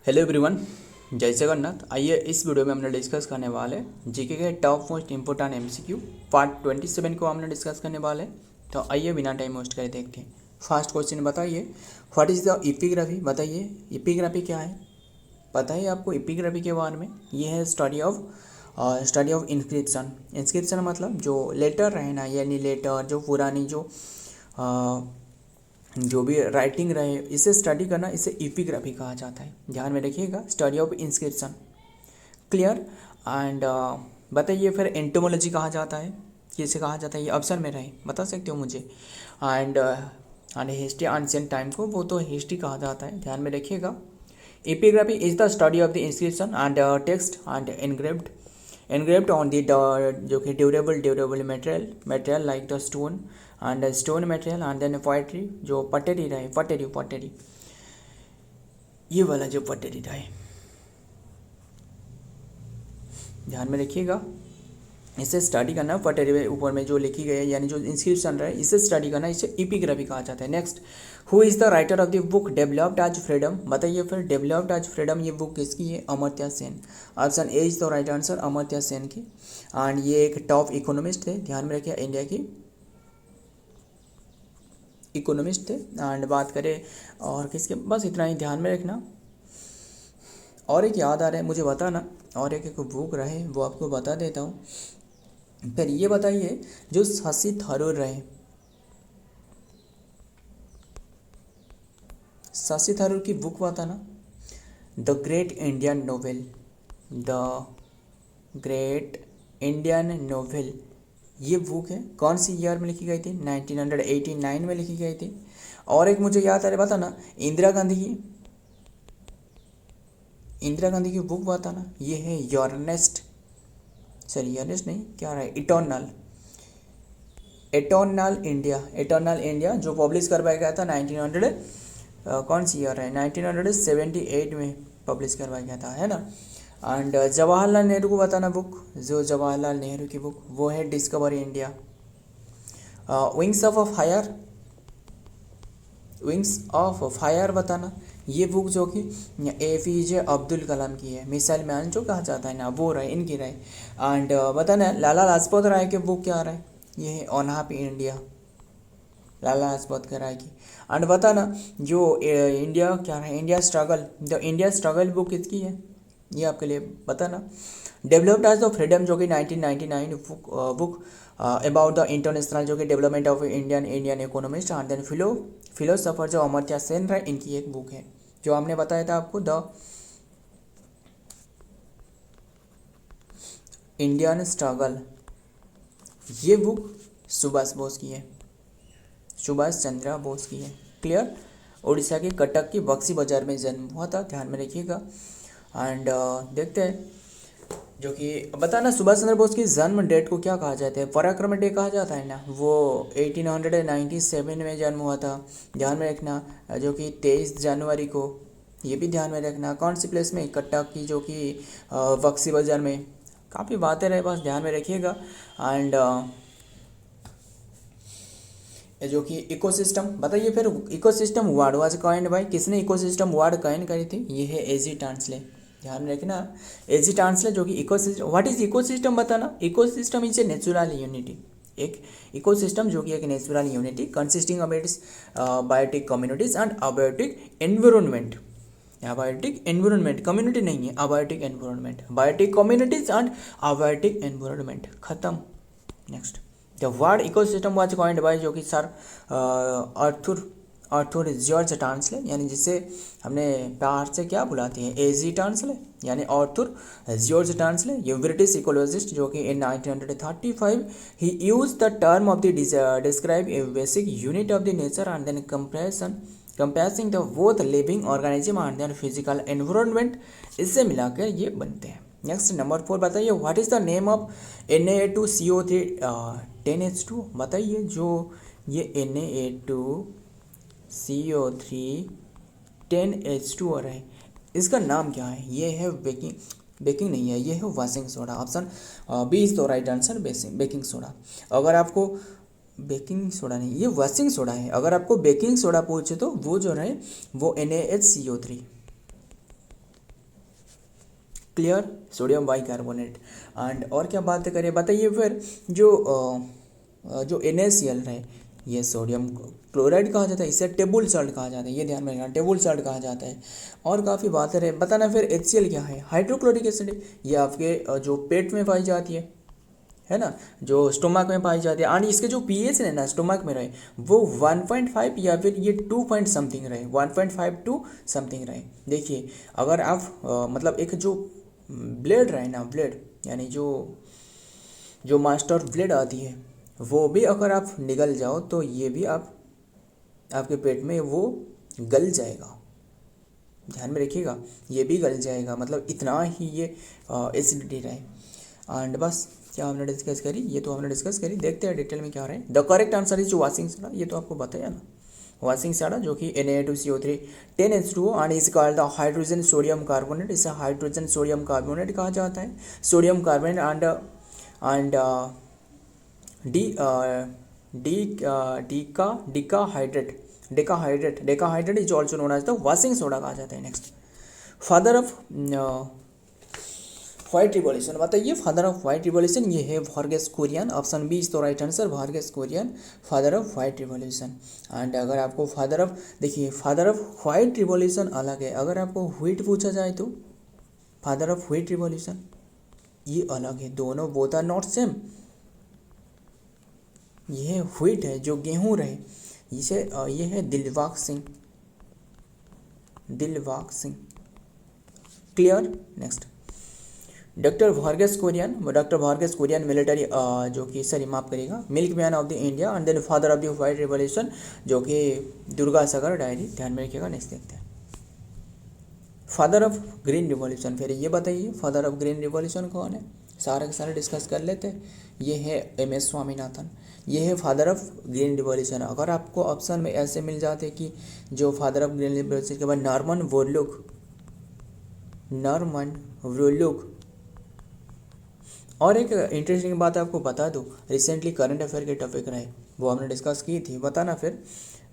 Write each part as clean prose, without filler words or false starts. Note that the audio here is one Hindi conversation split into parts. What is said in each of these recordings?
हेलो एवरीवन, जय जगन्नाथ। आइए इस वीडियो में हमने डिस्कस करने वाले जीके के top most important MCQ part 27 को हमने डिस्कस करने वाले। तो आइए बिना टाइम वेस्ट करे देखते हैं। फर्स्ट क्वेश्चन बताइए, व्हाट इज़ द इपिग्राफी। बताइए इपिग्राफी क्या है। पता है आपको इपिग्राफी के बारे में? ये है स्टडी ऑफ इंस्क्रिप्शन। इंस्क्रिप्शन मतलब जो लेटर रहे ना, यानी लेटर जो पुरानी जो भी राइटिंग रहे, इसे स्टडी करना, इसे इपिग्राफी कहा जाता है। ध्यान में रखिएगा, study of inscription. Clear. And बताइए फिर एंटोमोलॉजी कहा जाता है, किसे कहा जाता है? ये ऑप्शन में रहे, बता सकते हो मुझे। एंड हिस्ट्री एंशिएंट टाइम को वो तो हिस्ट्री कहा जाता है। ध्यान में रखिएगा, epigraphy is the study of the inscription and text and engraved on the जो कि durable material like the stone and stone material and then poetry, जो पटेरी रहे, पटेरी ये वाला जो पटेरी रहे, ध्यान में रखिएगा। इसे स्टडी करना, पटेरी ऊपर में जो लिखी गई है यानी जो इंस्क्रिप्शन रहे, इसे स्टडी करना, इसे इपिग्राफी कहा जाता है। Next, who is the writer of the book developed as freedom. बताइए फिर डेवलप्ड एज फ्रीडम ये बुक किसकी है? Amartya Sen. Option A is the right answer, Amartya Sen की। एंड ये एक टॉप इकोनॉमिस्ट थे, ध्यान में रखिए, इंडिया की इकोनॉमिस्ट थे। एंड बात करें और किसके, बस इतना ही ध्यान में रखना। और एक याद आ रहा है मुझे, बताना। और एक बुक रहे वो आपको बता देता हूँ। फिर ये बताइए, जो शशि थरूर रहे, शशि थरूर की बुक बताना। The great Indian novel, the great Indian novel ये बुक है, कौन सी ईयर में लिखी गई थी? 1989 में लिखी गई थी। और एक मुझे याद आ रहा है, बताना। इंदिरा गांधी की बुक बताना। ये है यर्नेस्ट नहीं, क्या रहा है, इटर्नल इंडिया जो पब्लिश करवाया गया था 1900 कौन सी ईयर है, 1978 में पब्लिश करवाया गया था, है ना। एंड जवाहरलाल नेहरू को बताना बुक, जो जवाहरलाल नेहरू की बुक वो है discover India. Wings of fire बताना। ये बुक जो कि APJ अब्दुल कलाम की है, मिसाइल मैन जो कहा जाता है ना, वो रहे, इनकी रहे। एंड बताना लाला लाजपत राय की बुक क्या रहे? ये है on happy India, Lala Lajpat Rai की। एंड बताना जो इंडिया क्या है, इंडिया स्ट्रगल बुक किसकी है? ये आपके लिए बताना। डेवलप्ड एज द फ्रीडम जो कि 1999 बुक अबाउट द इंटरनेशनल जो कि development of Indian economist and then philosopher जो अमर्त्य सेन रहे, इनकी एक बुक है जो हमने बताया था आपको, द इंडियन स्ट्रगल। ये बुक सुभाष बोस की है, सुभाष चंद्र बोस की है। क्लियर। उड़ीसा के कटक की बक्सी बाजार में जन्म हुआ था, ध्यान में रखिएगा। एंड देखते हैं जो कि बताना, सुभाष चंद्र बोस की जन्म डेट को क्या कहा जाता है? पराक्रम डे कहा जाता है ना। वो 1897 में जन्म हुआ था, ध्यान में रखना, जो कि 23 जनवरी को। ये भी ध्यान में रखना, कौन सी प्लेस में? कटक की जो कि बक्सी बाजार में। काफ़ी बातें रहे, बस ध्यान में रखिएगा। एंड जो कि इकोसिस्टम, बताइए फिर ecosystem word was coined bye, किसने इकोसिस्टम वर्ड कॉइन करी थी? ये है एजी टांसले, ध्यान में रखना, एजी टांसले जो कि इकोसिस्टम। व्हाट इज इकोसिस्टम बताना। Ecosystem is a natural unity, एक इकोसिस्टम जो कि एक natural unity consisting of its biotic communities and abiotic environment. Abiotic environment, community नहीं है, abiotic environment, biotic communities and abiotic environment, खत्म। Next, the word ecosystem was coined by जो कि सर आर्थर जॉर्ज टांसले, यानी जिसे हमने प्यार से क्या बुलाते हैं, एजी टांसले, यानी आर्थर जॉर्ज टांसले। ये ब्रिटिश इकोलॉजिस्ट जो कि in 1935 he use the term of the describe a basic unit of the nature and then compassing the both living organism and then physical environment, इससे मिलाकर ये बनते हैं। नेक्स्ट नंबर 4 बताइए, what is the name of Na2CO3 10H2। बताइए जो ये Na2CO3 10H2 हो रहा है, इसका नाम क्या है? ये है बेकिंग नहीं है, ये है washing soda. Option B is the right answer, baking soda. अगर आपको बेकिंग सोडा नहीं, ये वाशिंग सोडा है। अगर आपको बेकिंग सोडा पूछे तो वो जो रहे वो NaHCO3, clear, sodium bicarbonate. And और क्या बात करें, बताइए फिर जो NaCl है ये सोडियम क्लोराइड कहा जाता है, इसे टेबल सॉल्ट कहा जाता है, ये ध्यान में रखना, टेबल सॉल्ट कहा जाता है। और काफ़ी बात है, बताना फिर HCl क्या है, हाइड्रोक्लोरिक एसिड। ये आपके जो पेट में पाई जाती है ना, जो स्टोमक में पाई जाती है। और इसके जो pH है ना स्टोमक में रहे वो 1.5 या फिर ये 2 पॉइंट समथिंग रहे, 1.5 टू समथिंग रहे। देखिए अगर आप मतलब एक जो ब्लेड रहे ना, ब्लेड यानी जो मास्टर ब्लेड आती है वो भी अगर आप निगल जाओ तो ये भी आपके पेट में वो गल जाएगा, ध्यान में रखिएगा, ये भी गल जाएगा, मतलब इतना ही ये एसिडिटी रहे। एंड बस क्या हमने डिस्कस करी, ये तो हमने डिस्कस करी। देखते हैं डिटेल में क्या रहे। The correct answer is washing soda, ये तो आपको बताया ना, वाशिंग सोडा जो कि Na2CO3 10H2O and is called the hydrogen sodium carbonate, इसे हाइड्रोजन सोडियम कार्बोनेट कहा जाता है। Sodium carbonate and decahydrate is also known as the washing soda कहा जाता है। Next, father of white revolution, बताइए फादर ऑफ व्हाइट रिवॉल्यूशन, ये है Verghese Kurien. Option B is तो right answer, Verghese Kurien father of white revolution. And अगर आपको फादर ऑफ, देखिए फादर ऑफ व्हाइट रिवॉल्यूशन अलग है, अगर आपको व्हीट पूछा जाए तो फादर ऑफ व्हीट रिवॉल्यूशन ये अलग है, दोनों बोथ आर नॉट सेम। ये व्हीट है जो गेहूँ रहे, इसे ये है Dilbagh Singh, Dilbagh Singh. Clear. Next, doctor Verghese Kurien military जो कि सॉरी माफ करिएगा milk man of the India and then father of the white revolution जो कि दुर्गा सागर डायरी, ध्यान में रखिएगा। नेक्स्ट देखते हैं फादर ऑफ ग्रीन रिवॉल्यूशन, फिर ये बताइए फादर ऑफ ग्रीन रिवॉल्यूशन कौन है, सारे के सारे डिस्कस कर लेते हैं। ये है MS स्वामीनाथन, ये है फादर ऑफ ग्रीन रिवॉल्यूशन। अगर आपको ऑप्शन में ऐसे मिल जाते कि जो फादर ऑफ ग्रीन रिवॉल्यूशन के बाद नॉर्मन वोरलुक। और एक इंटरेस्टिंग बात आपको बता दूं, रिसेंटली करंट अफेयर के टॉपिक रहे वो हमने डिस्कस की थी, बताना फिर।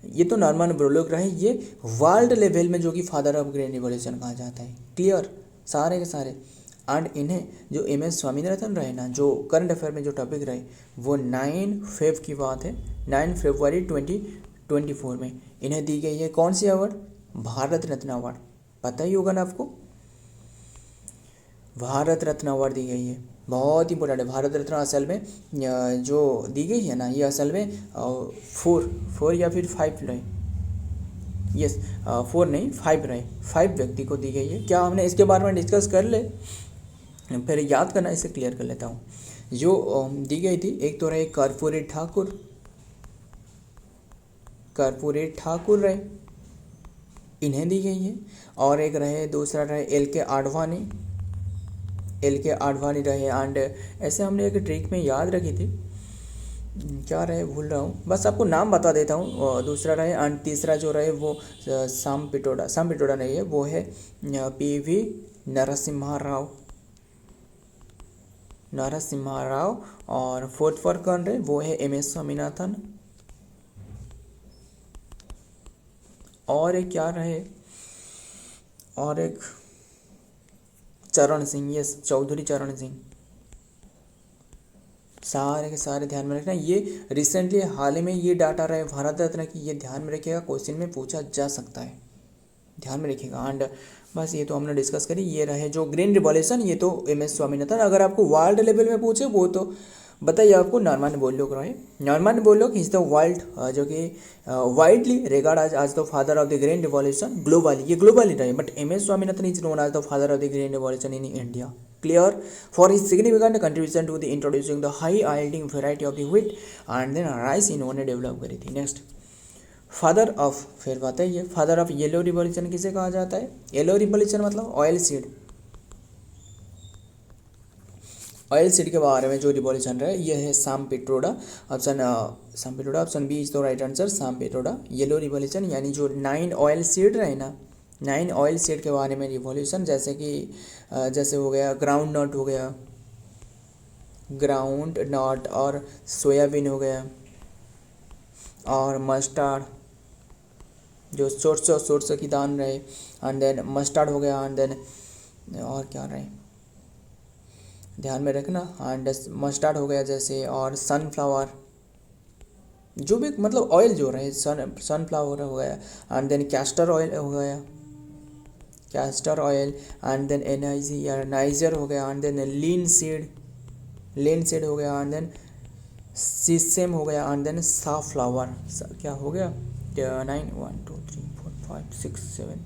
ये तो नॉर्मन वोरलुक रहे, ये वर्ल्ड लेवल में जो कि फादर ऑफ ग्रीन रिवॉल्यूशन कहा जाता है। क्लियर, सारे के सारे। एंड इन्हें जो MS स्वामीनाथन रहे ना, जो करंट अफेयर में जो टॉपिक रहे वो 9 फेब की बात है, 9 फरवरी 2024 में इन्हें दी गई है कौन सी अवार्ड, भारत रत्न अवार्ड। पता ही होगा ना आपको, भारत रत्न अवार्ड दी गई है, बहुत इंपॉर्टेंट है। भारत रत्न असल में जो दी गई है ना, ये असल में 4 या फिर 5 रहे, यस 4 नहीं 5 रहे, 5 व्यक्ति को दी गई है। क्या हमने इसके बारे में डिस्कस कर ले, फिर याद करना, इसे क्लियर कर लेता हूँ। जो दी गई थी, एक तो रहे कर्पूरी ठाकुर रहे, इन्हें दी गई है। और एक रहे, दूसरा रहे LK आडवाणी रहे। एंड ऐसे हमने एक ट्रिक में याद रखी थी, क्या रहे भूल रहा हूँ, बस आपको नाम बता देता हूँ। दूसरा रहे एंड तीसरा जो रहे वो साम पिटोड़ा नहीं है, वो है PV नरसिम्हा राव। और फोर्थ पर कौन रहे, वो है MS स्वामीनाथन। और एक क्या रहे, और एक चरण सिंह, यस चौधरी चरण सिंह। सारे के सारे ध्यान में रखना, ये रिसेंटली हाल ही में ये डाटा रहे भारत रत्न की, ये ध्यान में रखिएगा, क्वेश्चन में पूछा जा सकता है, ध्यान में रखिएगा। एंड बस ये तो हमने डिस्कस करी। ये रहे जो ग्रीन रिवॉल्यूशन, ये तो MS स्वामीनाथन। अगर आपको वर्ल्ड लेवल में पूछे वो तो बताइए आपको नॉर्मन बोरलुक रहे। Norman Borlaug is the world जो कि widely regard as the father of the green revolution globally, ये ग्लोबली रहे। But MS Swaminathan is known as the father of the green revolution in India. Clear, for his significant contribution to the introducing the high yielding variety of the wheat and then rice इन्होंने डेवलप करी थी। नेक्स्ट, फादर ऑफ, फिर बताइए फादर ऑफ येलो रिवॉल्यूशन किसे कहा जाता है। येलो रिवॉल्यूशन मतलब ऑयल सीड के बारे में जो रिवॉल्यूशन रहा है, ये है Sam Pitroda. Option B is the right answer, Sam Pitroda. Yellow revolution यानी जो 9 ऑयल सीड रहे ना, 9 ऑयल सीड के बारे में रिवॉल्यूशन, जैसे कि जैसे हो गया ग्राउंड नट और सोयाबीन हो गया, और मस्टर्ड जो सोर्स की दान रहे, एंड देन मस्टर्ड हो गया, एंड देन और क्या रहे, ध्यान में रखना। एंड मस्टर्ड हो गया जैसे, और सनफ्लावर, जो भी मतलब ऑयल जो रहे, सनफ्लावर हो गया, एंड देन कैस्टर ऑयल हो गया, castor oil, and then niger हो गया, एंड देन लीन सीड हो गया, एंड देन सीसेम हो गया, एंड देन साफ्लावर। क्या हो गया? 9 1 2 3 4 5 6 7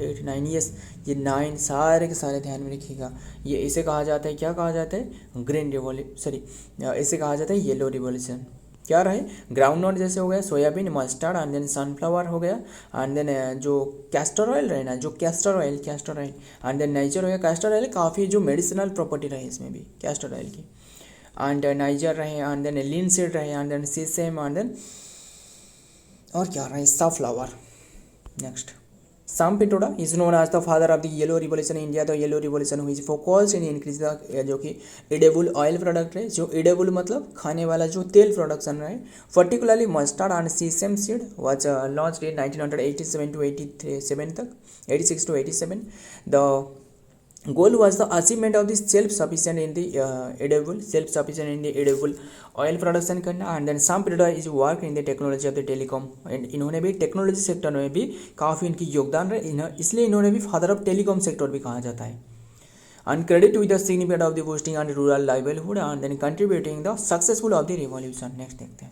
8 9, यस, ये 9 सारे के सारे ध्यान में रखिएगा। ये इसे कहा जाता है, क्या कहा जाता है? ग्रीन रिवॉल्यूशन, सॉरी, इसे कहा जाता है येलो रिवॉल्यूशन। क्या रहे? ग्राउंड नट जैसे हो गया, soybean, mustard, and then sunflower हो गया, एंड देन जो कैस्टर ऑयल रहे ना, जो castor oil, and then niger हो गया। कैस्टर ऑयल काफ़ी जो मेडिसिनल प्रॉपर्टी रहे इसमें भी कैस्टर ऑयल की, एंड नाइजर रहे, एंड देन लीन सीड रहे, and then sesame, and then और क्या रहे? Sunflower. Next, Sam Pitroda is known as the father of the yellow revolution in India. The yellow revolution which focused in increase the जो कि edible oil product है, जो edible मतलब खाने वाला जो तेल प्रोडक्शन है, particularly mustard and sesame seed was launched in 1987 to 87 तक, 86 to 87. The goal was the achievement of the self-sufficient in the edible oil production करना। And then Sam Pitroda is work in the technology of the telecom, and इन्होंने भी टेक्नोलॉजी सेक्टर में भी काफ़ी इनकी योगदान रहे, इसलिए इन्होंने भी फादर ऑफ टेलीकॉम सेक्टर भी कहा जाता है। And credit with the significant of the boosting and rural livelihood, and then contributing the successful of the revolution. Next देखते हैं,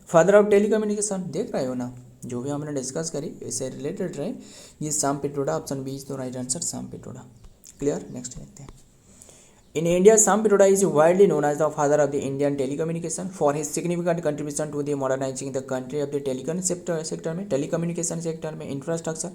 फादर ऑफ टेलीकम्युनिकेशन देख रहे हो ना, जो भी हमने डिस्कस करी इससे रिलेटेड रहे, ये Sam Pitroda, option B is the right answer, Sam Pitroda। Clear? Next देखते हैं, In India, Sam Pitroda is widely known as the father of the Indian telecommunication for his significant contribution to the modernizing the country of the telecommunication sector में infrastructure.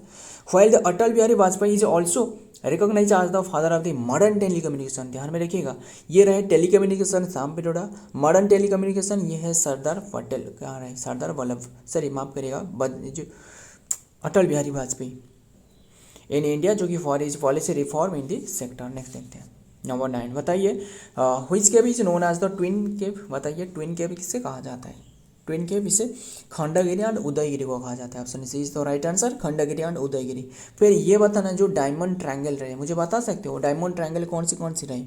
While the Atal Bihari Vajpayee is also recognized as the father of the modern telecommunication. ध्यान में रखिएगा, ये रहे telecommunication Sam Pitroda, modern telecommunication ये है सरदार पटेल, क्या रहे? सरदार वल्लभ, सॉरी माफ करिएगा, जो अटल बिहारी वाजपेयी इन इंडिया, जो कि for is policy reform in the sector. Next देखते हैं, नंबर 9 बताइए, which cave is known as the twin cave. बताइए ट्विन केव किससे कहा जाता है? ट्विन केव इसे खंडगिरी एंड उदयगिरी को कहा जाता है। Option C is the right answer, Khandagiri and Udayagiri. फिर ये बताना, जो डायमंड ट्रायंगल रहे, मुझे बता सकते हो डायमंड ट्रायंगल कौन सी रही?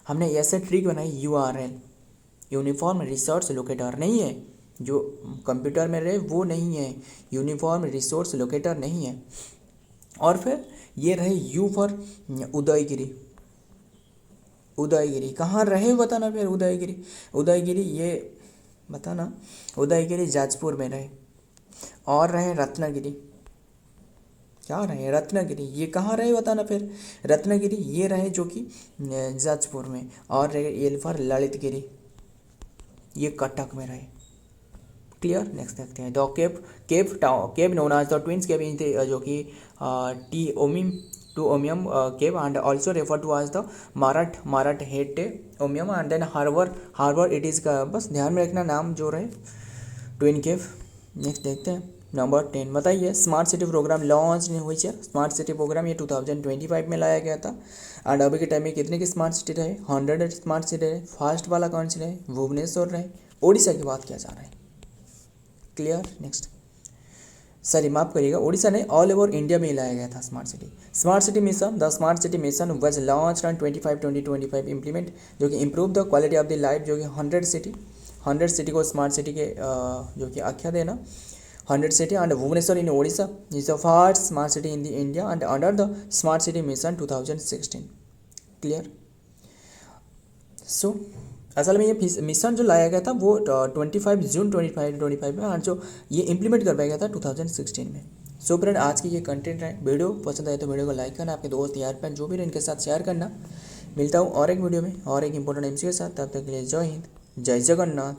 हमने ऐसे ट्रिक बनाई, URL यूनिफॉर्म रिसोर्स लोकेटर नहीं है, जो कंप्यूटर में रहे वो नहीं है, यूनिफॉर्म रिसोर्स लोकेटर नहीं है। और फिर ये रहे U फॉर उदयगिरी। उदयगिरी कहाँ रहे बताना फिर? उदयगिरी ये बताना, उदयगिरी जाजपुर में रहे। और रहे रत्नागिरी, क्या रहे? रत्नागिरी, ये कहाँ रहे बताना फिर? रत्नागिरी ये रहे जो कि जाजपुर में। और रहे एल फॉर ललितगिरी, ये कटक में रहे। क्लियर? नेक्स्ट देखते हैं, the cave known as the twins cave in जो कि टू ओमियम cave and also refer to as the मारठ हेट ओमियम, and then harbour it is का, बस ध्यान में रखना नाम जो रहे ट्विन केव। नेक्स्ट देखते हैं, नंबर 10 बताइए, स्मार्ट सिटी प्रोग्राम लॉन्च नहीं हुई है। स्मार्ट सिटी प्रोग्राम ये 2025 में लाया गया था। एंड अभी के टाइम में कितने की स्मार्ट सिटी रहे? 100 स्मार्ट सिटी रहे। फर्स्ट वाला कौन सी रहे? भुवनेश्वर रहे। ओडिशा की बात किया जा रहा है। क्लियर? नेक्स्ट, सॉरी माफ करिएगा, ओडिशा ने ऑल ओवर इंडिया में लाया गया था smart city mission. The smart city mission was launched on 2025 implement, जो कि improve the quality of the life, जो कि 100 सिटी को स्मार्ट सिटी के जो कि आख्या देना 100 city. And Bhubaneswar in Odisha is the first smart city in the India and under the smart city mission 2016। Clear? So असल में ये मिशन जो लाया गया था वो 25 जून 2025 में, और जो ये इम्प्लीमेंट करवाया गया था 2016 में। सो फ्रेंड, आज की ये कंटेंट है। वीडियो पसंद आए तो वीडियो को लाइक करना, आपके दोस्त यार फ्रेंड जो भी रहे इनके साथ शेयर करना। मिलता हूँ और एक वीडियो में और एक इंपॉर्टेंट एमसी के साथ, तब तक के लिए जय हिंद, जय जगन्नाथ।